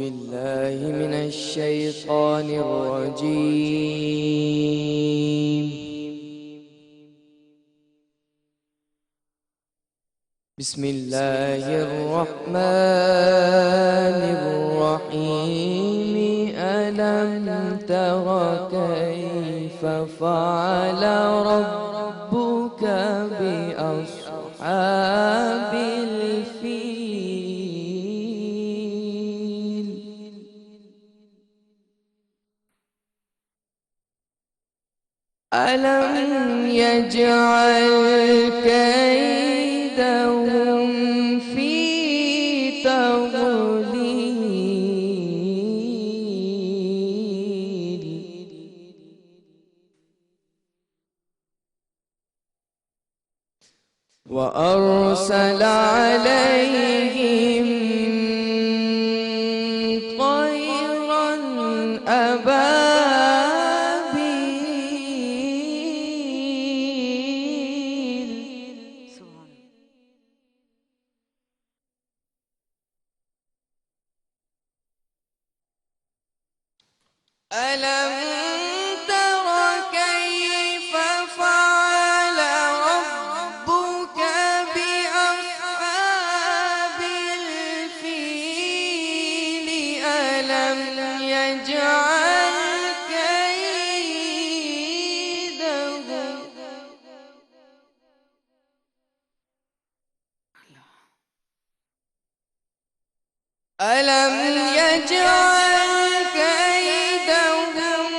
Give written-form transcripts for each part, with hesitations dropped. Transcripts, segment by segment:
بالله من الشيطان الرجيم. بسم الله الرحمن الرحيم. ألم تر كيف فعل ربك بأصحاب الفيل؟ ألم يجعل كيدهم في تضليل؟ وأرسل عليهم طيرا أبابيل. ألم تر كيف فعل ربك بأصحاب الفيل؟ ألم يجعل كيدهم ألم يجعل كيدهم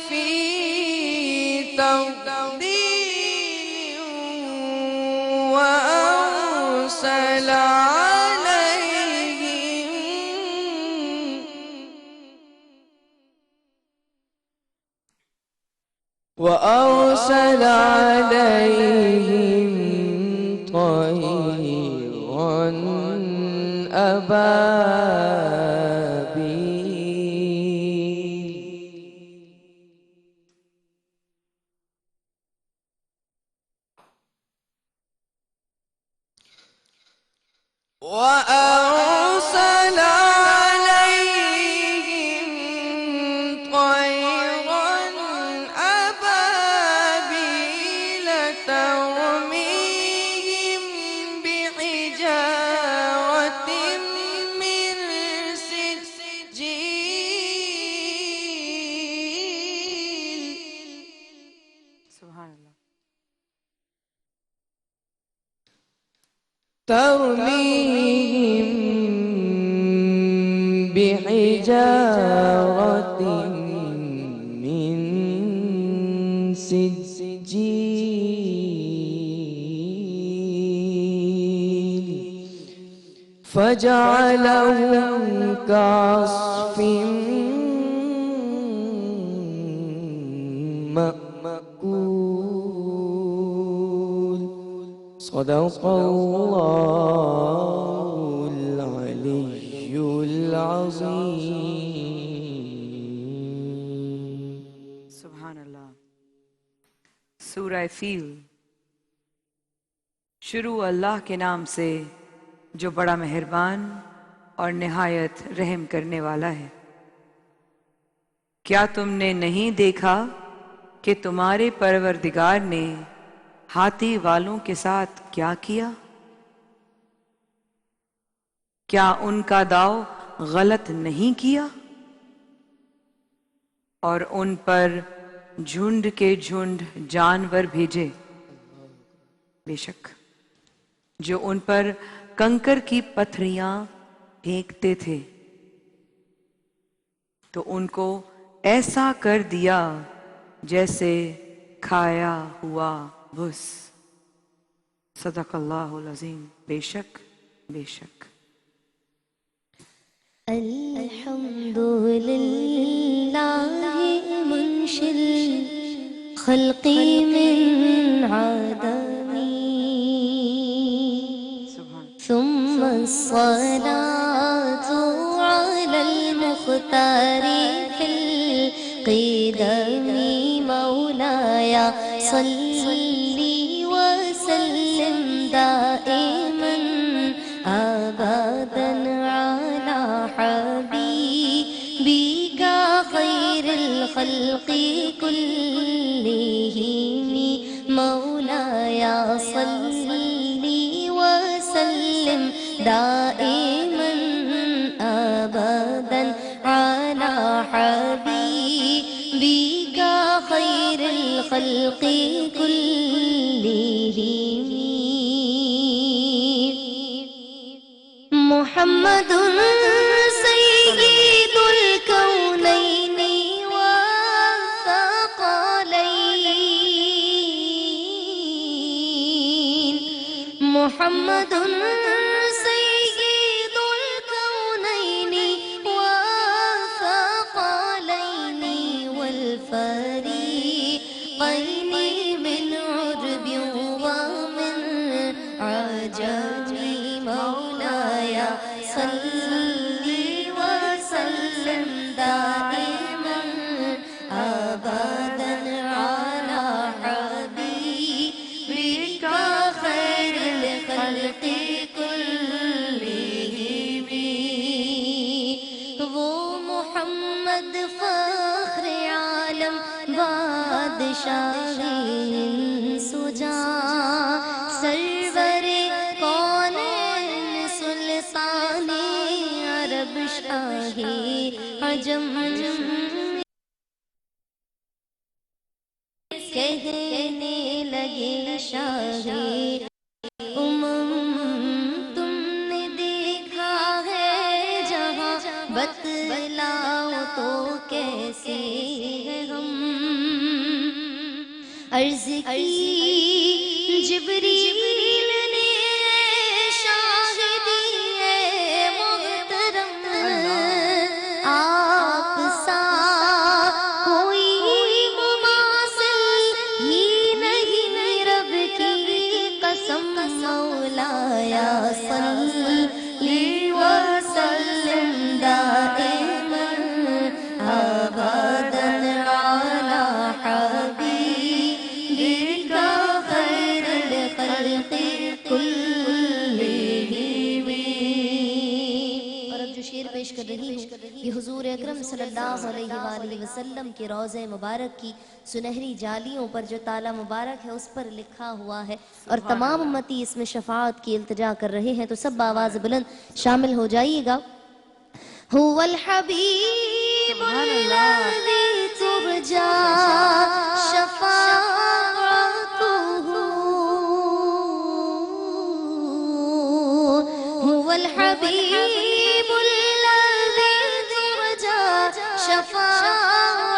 في تضليل؟ وأرسل عليهم طيرا أبابيل. وأرسل عليهم طيرا أبابيل ترميهم بحجارة من سجيل. سبحان الله. ترميهم بحجارة من سجيل فجعلهم كعصف مأكول. صدق الله العلي العظيم. سبحان اللہ. سورہ فیل. شروع اللہ کے نام سے جو بڑا مہربان اور نہایت رحم کرنے والا ہے. کیا تم نے نہیں دیکھا کہ تمہارے پروردگار نے ہاتھی والوں کے ساتھ کیا کیا؟ کیا ان کا داؤ غلط نہیں کیا؟ اور ان پر جھنڈ کے جھنڈ جانور بھیجے. بے شک جو ان پر کنکر کی پتھریاں پھینکتے تھے تو ان کو ایسا کر دیا جیسے کھایا ہوا بھس. صدق اللہ العظیم. بے شک بے شک. الحمد للہ منشی الخلق من عدمی ثم الصلاة على المختار في القدم. مولاي صل وسلم دائما أبدا على حبيبك كلهم مولاي صل وسلم دائما أبدا على حبيبك خير الخلق كلهم محمد سيد الكونين والثقلين محمد سيد الكونين والثقلين والفريقين من عرب ومن عجم مولاي صل وسلم دائما أبدا على حبيبك خير الخلق كلهم وہ محمد فخر عالم بادشاہ سجا سرور کونین سلطان عرب شاہی عجم کہنے لگے شاہی تم نے دیکھا ہے جہاں بتلاؤ تو کیسے ہے ہم عرض کی جبریل نے شاہدی ہے محترم آپ سا کوئی مماثل ہی نہیں رب کی قسم مولاي صل وسلم دائما أبدا على حبيبك خير الخلق كلهم اور اب جو شعر پیش کر رہی ہوں یہ حضور اکرم صلی اللہ علیہ وآلہ وسلم کے روضہ مبارک کی سنہری جالیوں پر جو تالا مبارک ہے اس پر لکھا ہوا ہے اور تمام امتی اس میں شفاعت کی التجا کر رہے ہیں تو سب آواز بلند شامل ہو جائیے گا هو الحبیب الذی ترجا شفاعته هو الحبیب الذی ترجا شفاعته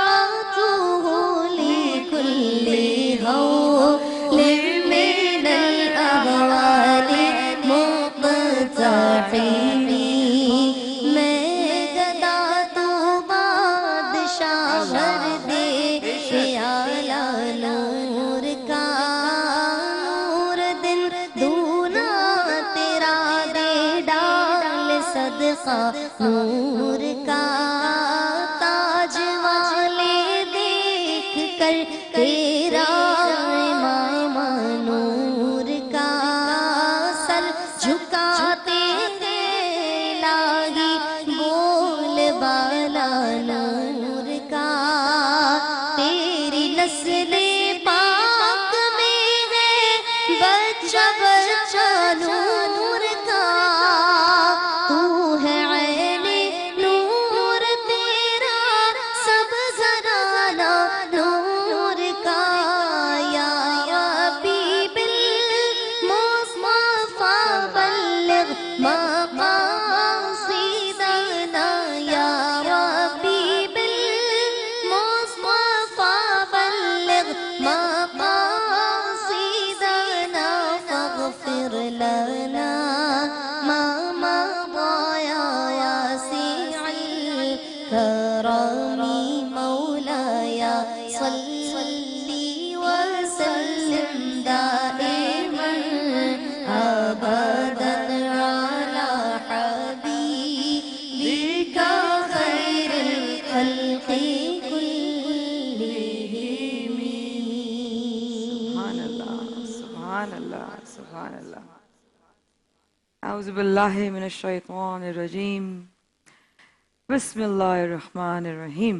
لكل هول من الأهوال مقتحم نور کا تاج والے دیکھ کر تیرا امام نور کا سر جھکاتے ہیں الہی بول بالا نور کا تیری نسل پاک میں ہے بچہ بچہ نور کا اعوذ باللہ من الشیطان الرجیم بسم اللہ الرحمن الرحیم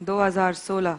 2016,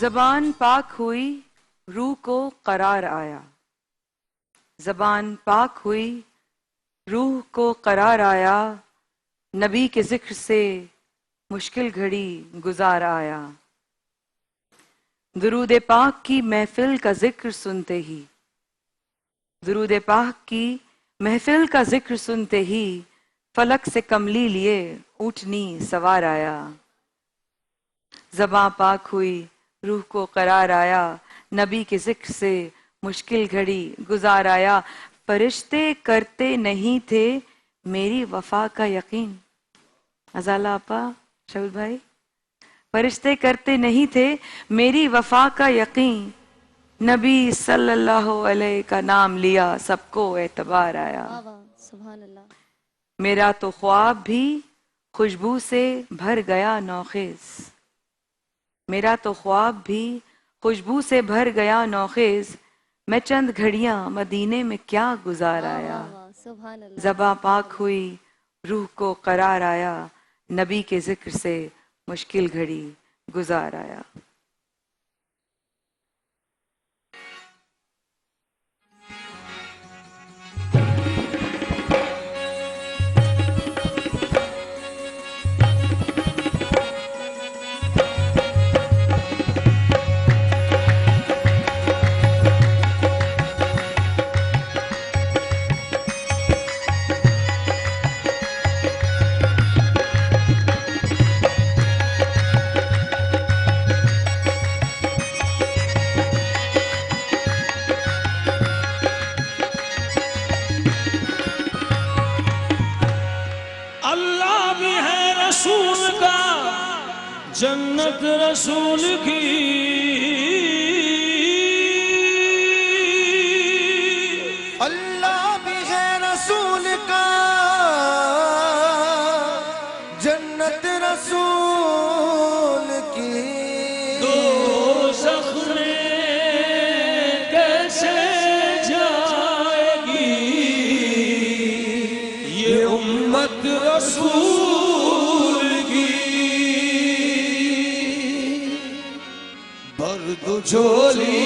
زبان پاک ہوئی روح کو قرار آیا، زبان پاک ہوئی روح کو قرار آیا، نبی کے ذکر سے مشکل گھڑی گزار آیا۔ درود پاک کی محفل کا ذکر سنتے ہی، درود پاک کی محفل کا ذکر سنتے ہی، فلک سے کملی لیے اونٹنی سوار آیا۔ زباں پاک ہوئی روح کو قرار آیا، نبی کے ذکر سے مشکل گھڑی گزار آیا۔ فرشتے کرتے نہیں تھے میری وفا کا یقین، ازالہ آپا، شہود بھائی، فرشتے کرتے نہیں تھے میری وفا کا یقین، نبی صلی اللہ علیہ کا نام لیا سب کو اعتبار آیا۔ واہ واہ، سبحان اللہ۔ میرا تو خواب بھی خوشبو سے بھر گیا نوخیز، میرا تو خواب بھی خوشبو سے بھر گیا نوخیز، میں چند گھڑیاں مدینے میں کیا گزار آیا۔ واہ واہ، سبحان اللہ۔ زباں پاک ہوئی روح کو قرار آیا، نبی کے ذکر سے مشکل گھڑی گزار آیا۔ اللہ بھی ہے رسول کا، جنت رسول کی، اللہ بھی ہے رسول کا، جنت رسول کی، دوزخ میں کیسے جائے گی یہ امت رسول کی، برد و جھولی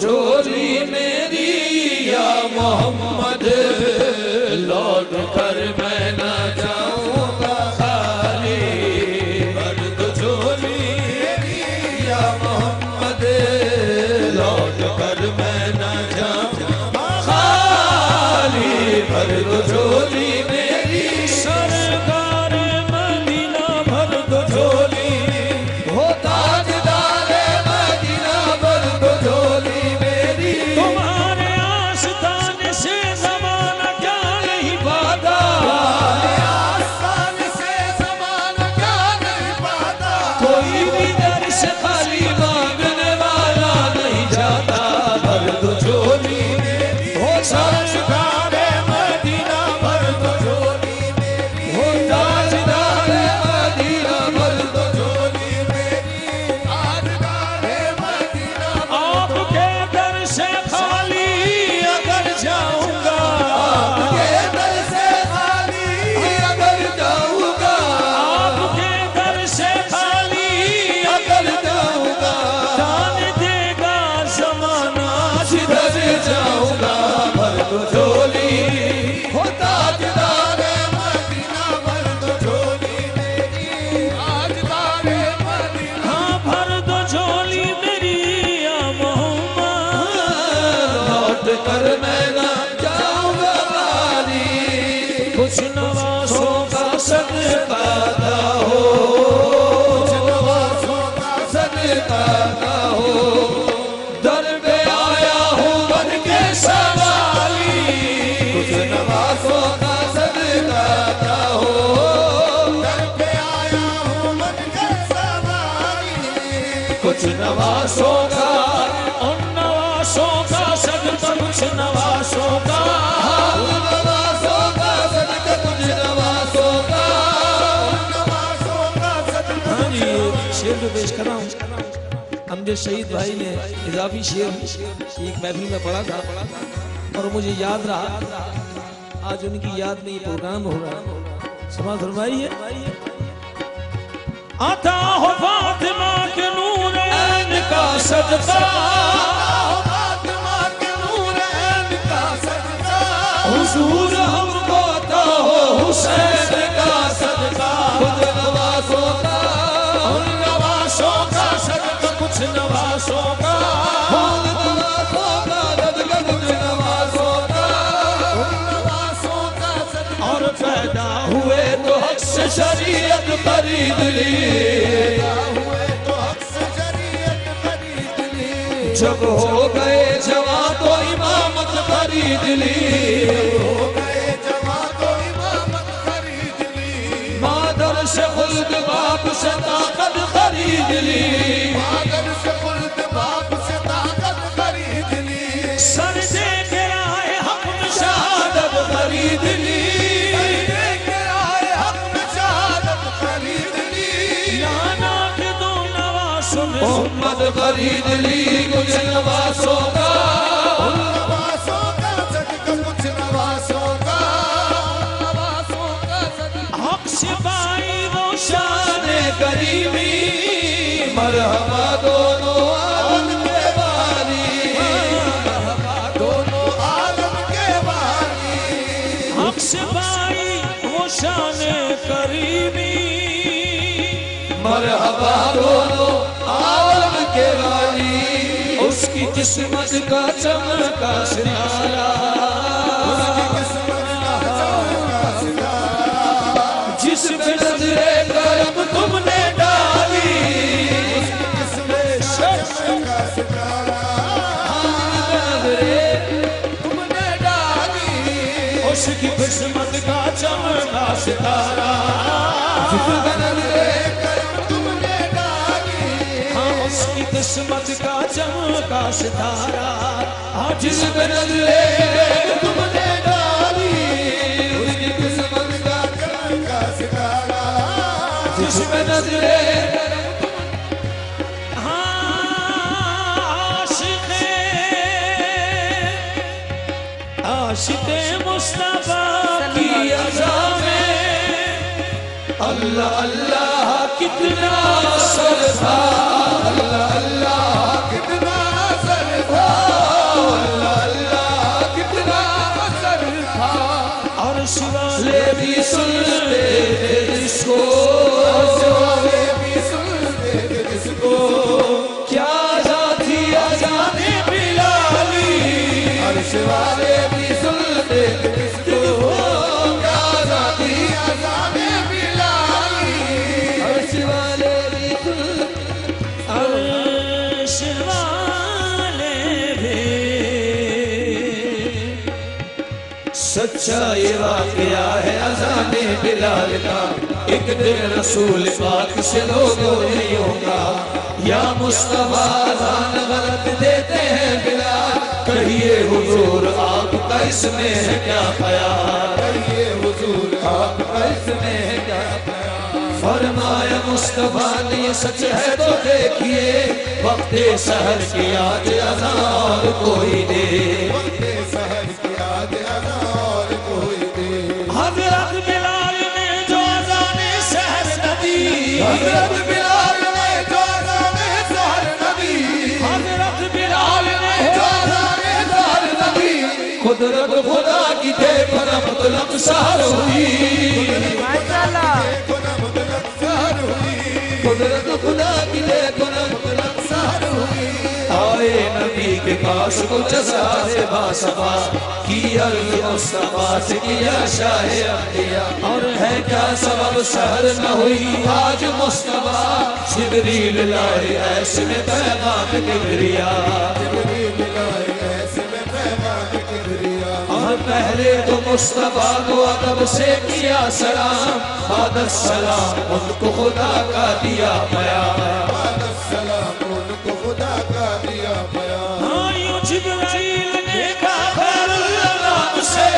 جھولی میری یا محمد، لوٹ کر میں نہ جاؤں گا خالی، برد جھولی میری یا محمد، لوٹ کر میں نہ جاؤں گا خالی، برد جھولی میری سرکار مدینہ، برد جھولی ہو تاجدار مدینہ، برد جھولی تمہارے آستانے سے زمانہ مجھے شہید بھائی نے اضافی شعر ایک محفل میں پڑھا تھا اور مجھے یاد رہا، آج ان کی یاد میں یہ پروگرام ہو رہا ہے، سماعت فرمائیے۔ عطا ہو فاطمہ کے نور عین کا صدقہ، حضور ہم کو عطا ہو حسین کا صدقہ، خود نوازوں کا ان نوازوں کا صدقہ، کچھ نوازوں کا خود نوازوں کا صدقہ، کچھ نوازوں کا ان نوازوں کا صدقہ، اور پیدا ہوئے تو حق سے شریعت خرید لی، جب ہو گئے جوان تو امامت خرید لی، مادر سے خلد باپ سے طاقت خرید لی، سر دے کے آئے حق میں شہادت خرید لی، لانا کے دو نواسوں میں محمد خرید لی، کچھ نواسوں کا حق سپاہی روشان کریمی، مرحبا دونوں عالم کے باری، مرحبا دونوں عالم کے باری، حق سپاہی روشان کریمی، مرحبا دونوں عالم کے باری، اس کی قسمت کا چمکا ستارہ، جس پہ نظر کرم تم نے ڈالی، اس کی قسمت کا چمکا ستارہ، جس پہ نظر کرم تم نے ڈالی، ہاں اس کی قسمت کا چمکا ستارہ، ہاں جس پہ نظر تم نے ڈالی، اس کی قسمت کا چمکا ستارہ، جس پہ نظر عاشق مصطفیٰ کی عزا میں اللہ اللہ کتنا اثر تھا، اللہ اللہ کتنا اثر تھا، اللہ اللہ کتنا اثر تھا، عرش والے بھی سنتے تھے جس کو، عرش والے بھی سنتے تھے جس کو، کیا اذان تھی اذان بلالی، عرش والے سچا یہ واقعہ ہے اذان بلال کا، ایک دن رسول پاک سے لوگوں نے یوں کہا، یا مصطفیٰ اذان غلط دیتے ہیں بلال، کہیے حضور آپ کا اس میں ہے کیا خیال، کہیے حضور آپ کا اس میں ہے کیا خیال، فرمایا مصطفیٰ نے یہ سچ ہے تو دیکھیے، وقت سحر کی آج اذان اور کوئی دے، وقت سحر کی آج اذان اور کوئی دے، حضرت بلال نے جو اذان سحر نہ دی، حضرت بلال نے جو اذان سحر نہ دی، حضرت بلال نے جو اذان سحر نہ دی، قدرت خدا کی دیکھو نہ مطلق سحر ہوئی، قدرت خدا کی دیکھو نہ مطلق سحر ہوئی، آئے نبی کے پاس کو جزا سے باصفا کی عرض مصطفیٰ سے کیا شاہ انبیاء، اور ہے کیا سبب سحر نہ ہوئی آج مصطفیٰ، جبریل لائے ایسے میں پیغام کبریا، جبریل لائے ایسے میں پیغام کبریا، اور پہلے تو مصطفیٰ کو ادب سے کیا سلام، بعد السلام ان کو خدا کا دیا پیام، بعد السلام ان کو خدا کا دیا پیام، ہاں یوں جبرائیل نے کہا خیر اللہ نام سے،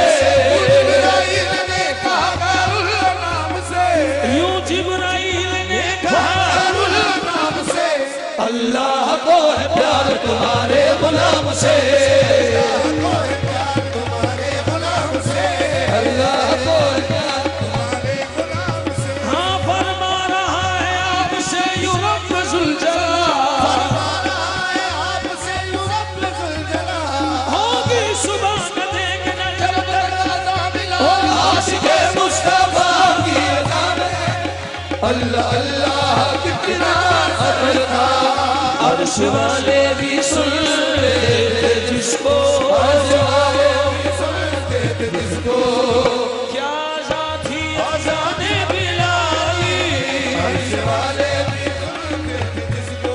جبرائیل نے کہا خیر اللہ نام سے، یوں جبرائیل نے کہا خیر اللہ نام سے، اللہ کو غلام سے اللہ کو ہاں فرما رہا ہے آپ سے یوں رب ذوالجلال ہوگی صبح نہ دیکھنا جب تک عاشق مصطفیٰ کی ادا میں اللہ اللہ کتنا خطر تھا عرش والے بھی سن لیتے جس کو عرش والے بھی سنتے تھے جس کو کیا ذاتی آزاد بلالی عرش والے بھی سنتے تھے جس کو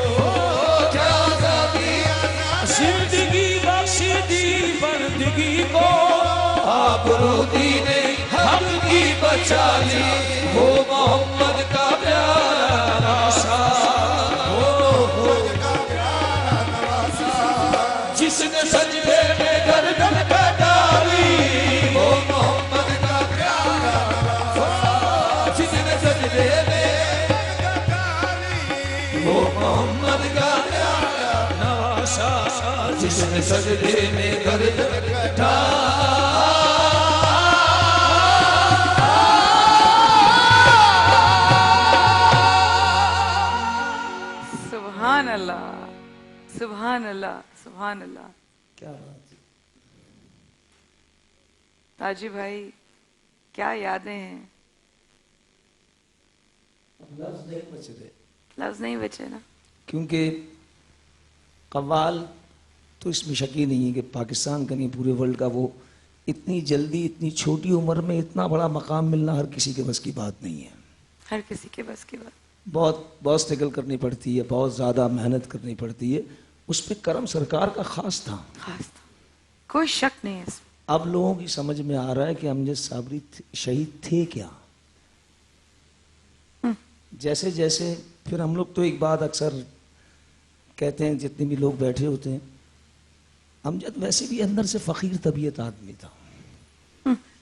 کیا ذاتی زندگی بخشی دی بندگی کو آبرو دین حق کی بچا لی وہ محمد کا پیارا نواسا جس نے سجدے میں گردن کٹائی وہ محمد کا پیارا نواسا جس نے سجدے میں وہ محمد کا پیارا نواسا جس نے سجدے میں گردن کٹائی سبحان اللہ سبحان اللہ سبحان اللہ. کیا بات ہے تاجی بھائی کیا یادیں ہیں. لفظ نہیں بچ رہے لفظ نہیں بچے نا. کیونکہ قوال تو اس میں شک ہی نہیں ہے کہ پاکستان کا نہیں پورے ورلڈ کا وہ اتنی جلدی اتنی چھوٹی عمر میں اتنا بڑا مقام ملنا ہر کسی کے بس کی بات نہیں ہے. ہر کسی کے بس کی بات. بہت سٹرگل کرنی پڑتی ہے, بہت زیادہ محنت کرنی پڑتی ہے. اس پہ کرم سرکار کا خاص تھا, خاص تھا, کوئی شک نہیں ہے اس میں. اب لوگوں کی سمجھ میں آ رہا ہے کہ امجد صابری شہید تھے کیا. جیسے جیسے پھر ہم لوگ تو ایک بات اکثر کہتے ہیں جتنے بھی لوگ بیٹھے ہوتے ہیں, امجد ویسے بھی اندر سے فقیر طبیعت آدمی تھا.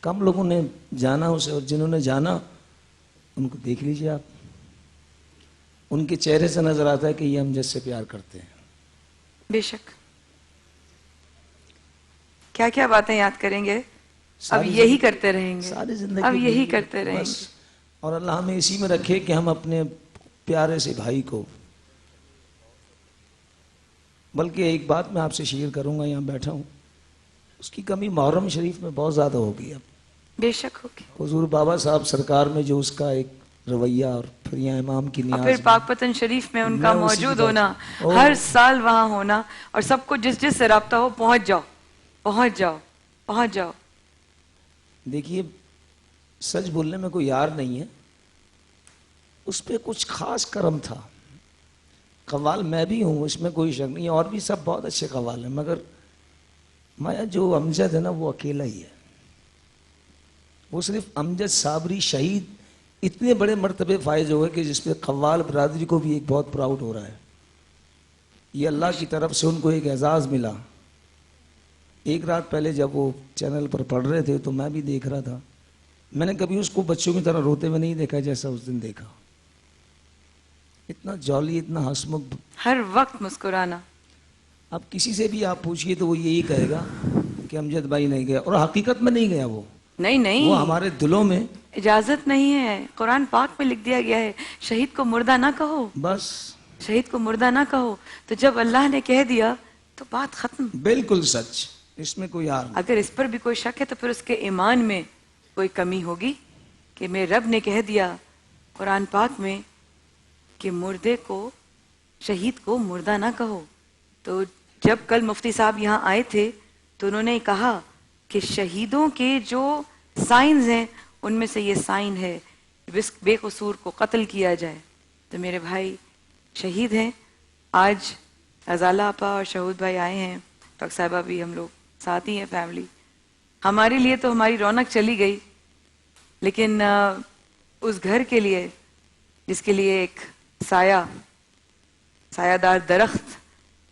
کم لوگوں نے جانا اسے, اور جنہوں نے جانا ان کو دیکھ لیجئے آپ, ان کے چہرے سے نظر آتا ہے کہ یہ امجد سے پیار کرتے ہیں. بے شک. کیا کیا باتیں یاد کریں گے, اب یہی کرتے رہیں گے, ساری زندگی اب یہی کرتے رہیں بس. گے. اور اللہ ہمیں اسی میں رکھے کہ ہم اپنے پیارے سے بھائی کو, بلکہ ایک بات میں آپ سے شیئر کروں گا, یہاں بیٹھا ہوں, اس کی کمی محرم شریف میں بہت زیادہ ہوگی. اب بے شک ہوگی. حضور بابا صاحب سرکار میں جو اس کا ایک رویہ, اور پھر یہاں امام کی اور نیاز پھر میں, پاک پتن شریف میں ان کا میں اسی موجود کی ہونا, بات- ہر سال وہاں ہونا, اور سب کو جس جس سے رابطہ ہو پہنچ جاؤ پہنچ جاؤ پہنچ جاؤ. دیکھیے سچ بولنے میں کوئی یار نہیں ہے, اس پہ کچھ خاص کرم تھا. قوال میں بھی ہوں, اس میں کوئی شک نہیں ہے, اور بھی سب بہت اچھے قوال ہیں, مگر مایا جو امجد ہے نا وہ اکیلا ہی ہے. وہ صرف امجد صابری شہید اتنے بڑے مرتبے فائز ہوئے کہ جس پہ قوال برادری کو بھی ایک بہت پراؤڈ ہو رہا ہے. یہ اللہ کی طرف سے ان کو ایک اعزاز ملا. ایک رات پہلے جب وہ چینل پر پڑھ رہے تھے تو میں بھی دیکھ رہا تھا. میں نے کبھی اس کو بچوں کی طرح روتے ہوئے نہیں دیکھا جیسا اس دن دیکھا. اتنا جولی, اتنا ہنسمکھ, ہر وقت مسکرانا. اب کسی سے بھی آپ پوچھئے تو وہ یہی کہے گا کہ امجد بھائی نہیں گیا, اور حقیقت میں نہیں گیا. وہ نہیں ہمارے دلوں میں اجازت نہیں ہے. قرآن پاک میں لکھ دیا گیا ہے شہید کو مردہ نہ کہو, بس شہید کو مردہ نہ کہو. تو جب اللہ نے کہہ دیا تو بات ختم. بالکل سچ, اس میں کوئی یار نہیں. اگر اس پر بھی کوئی شک ہے تو پھر اس کے ایمان میں کوئی کمی ہوگی کہ میرے رب نے کہہ دیا قرآن پاک میں کہ مردے کو, شہید کو مردہ نہ کہو. تو جب کل مفتی صاحب یہاں آئے تھے تو انہوں نے کہا کہ شہیدوں کے جو سائنز ہیں ان میں سے یہ سائن ہے بے قصور کو قتل کیا جائے. تو میرے بھائی شہید ہیں. آج غزالہ آپا اور شہود بھائی آئے ہیں, ڈاکٹر صاحبہ بھی, ہم لوگ ساتھ ہی ہیں فیملی. ہمارے لیے تو ہماری رونق چلی گئی, لیکن اس گھر کے لیے جس کے لیے ایک سایہ دار درخت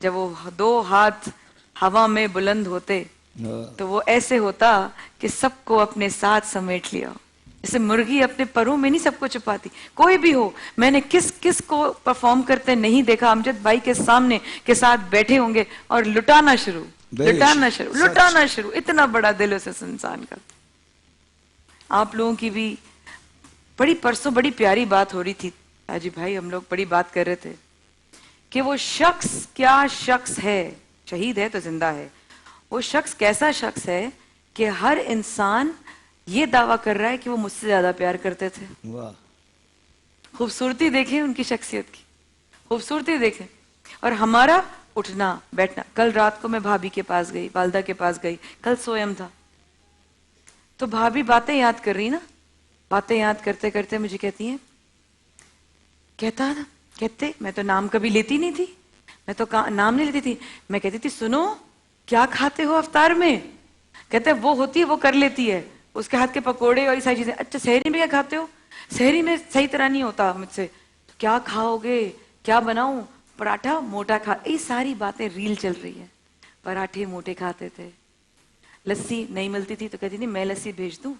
جب وہ 2 ہاتھ ہوا میں بلند ہوتے تو وہ ایسے ہوتا کہ سب کو اپنے ساتھ سمیٹ لیا. جیسے مرغی اپنے پروں میں نہیں سب کو چھپاتی. کوئی بھی ہو, میں نے کس کو پرفارم کرتے نہیں دیکھا. امجد بھائی کے سامنے کے ساتھ بیٹھے ہوں گے اور لٹانا شروع. اتنا بڑا دل اس انسان کا. آپ لوگوں کی بھی پرسوں بڑی پیاری بات ہو رہی تھی حاجی بھائی, ہم لوگ بڑی بات کر رہے تھے کہ وہ شخص کیا شخص ہے. شہید ہے تو زندہ ہے. وہ شخص کیسا شخص ہے کہ ہر انسان یہ دعویٰ کر رہا ہے کہ وہ مجھ سے زیادہ پیار کرتے تھے. واہ, خوبصورتی دیکھیں ان کی شخصیت کی, خوبصورتی دیکھیں. اور ہمارا اٹھنا بیٹھنا. کل رات کو میں بھابھی کے پاس گئی, والدہ کے پاس گئی, کل سویم تھا تو بھابھی باتیں یاد کر رہی نا, باتیں یاد کرتے کرتے مجھے کہتی ہیں, کہتے میں تو نام کبھی لیتی نہیں تھی, میں تو نام نہیں لیتی تھی. میں کہتی تھی سنو کیا کھاتے ہو افطار میں؟ کہتے وہ ہوتی ہے وہ کر لیتی ہے, اس کے ہاتھ کے پکوڑے اور یہ ساری چیزیں. اچھا سحری میں کیا کھاتے ہو؟ سحری میں صحیح طرح نہیں ہوتا مجھ سے. تو کیا کھاؤ گے, کیا بناؤں؟ پراٹھا موٹا کھا. یہ ساری باتیں ریل چل رہی ہیں. پراٹھے موٹے کھاتے تھے. لسی نہیں ملتی تھی تو کہتی تھی میں لسی بھیج دوں,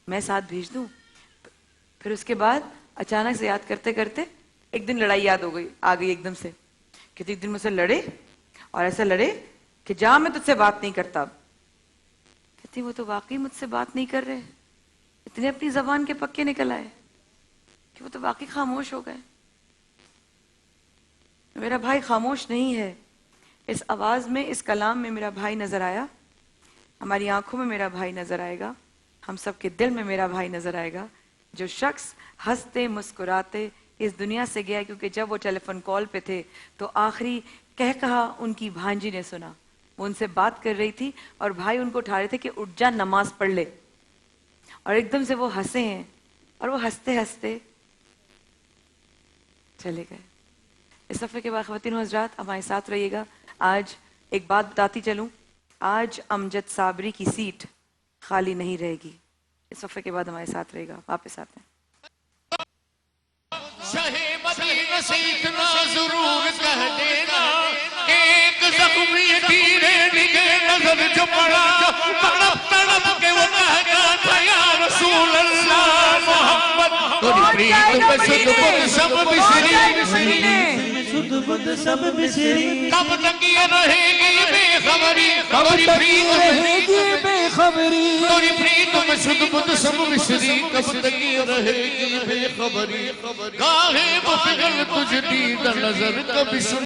میں ساتھ بھیج دوں. پھر اس کے بعد اچانک سے یاد کرتے کرتے ایک دن لڑائی یاد آ گئی ایک دم سے. کہتی ایک دن مجھ سے لڑے اور ایسا لڑے کہ جا میں تجھ سے بات نہیں کرتا. کہتی وہ تو واقعی مجھ سے بات نہیں کر رہے, اتنے اپنی زبان کے پکے نکل آئے کہ وہ تو واقعی خاموش ہو گئے. میرا بھائی خاموش نہیں ہے. اس آواز میں, اس کلام میں میرا بھائی نظر آیا. ہماری آنکھوں میں میرا بھائی نظر آئے گا, ہم سب کے دل میں میرا بھائی نظر آئے گا. جو شخص ہنستے مسکراتے اس دنیا سے گیا, کیونکہ جب وہ ٹیلی فون کال پہ تھے تو آخری کہا ان کی بھانجی نے سنا. وہ ان سے بات کر رہی تھی اور بھائی ان کو اٹھا رہے تھے کہ اٹھ جا نماز پڑھ لے, اور ایک دم سے وہ ہنسے ہیں اور وہ ہنستے ہنستے چلے گئے. اس صفحے کے بعد خواتین و حضرات ہمارے ساتھ رہیے گا. آج ایک بات بتاتی چلوں, آج امجد صابری کی سیٹ خالی نہیں رہے گی. اس صفحے کے بعد ہمارے ساتھ رہے گا. واپس آتے ہیں. شاہ مدینہ سے اتنا ضرور کہہ دینا, ایک زخمی تیرے نگے نظر جو پڑا, تڑپ تڑپ کے وہ کہتا تھا یا رسول اللہ محمد. تیری پریت پہ سد بد سب بسری, کب تک یہ رہے گی بے خبری, تیری پریت میں سد بد سب بسری, کب تک یہ رہے گی بے خبری. گاہے بفگل تجھ دید نظر کبھی سن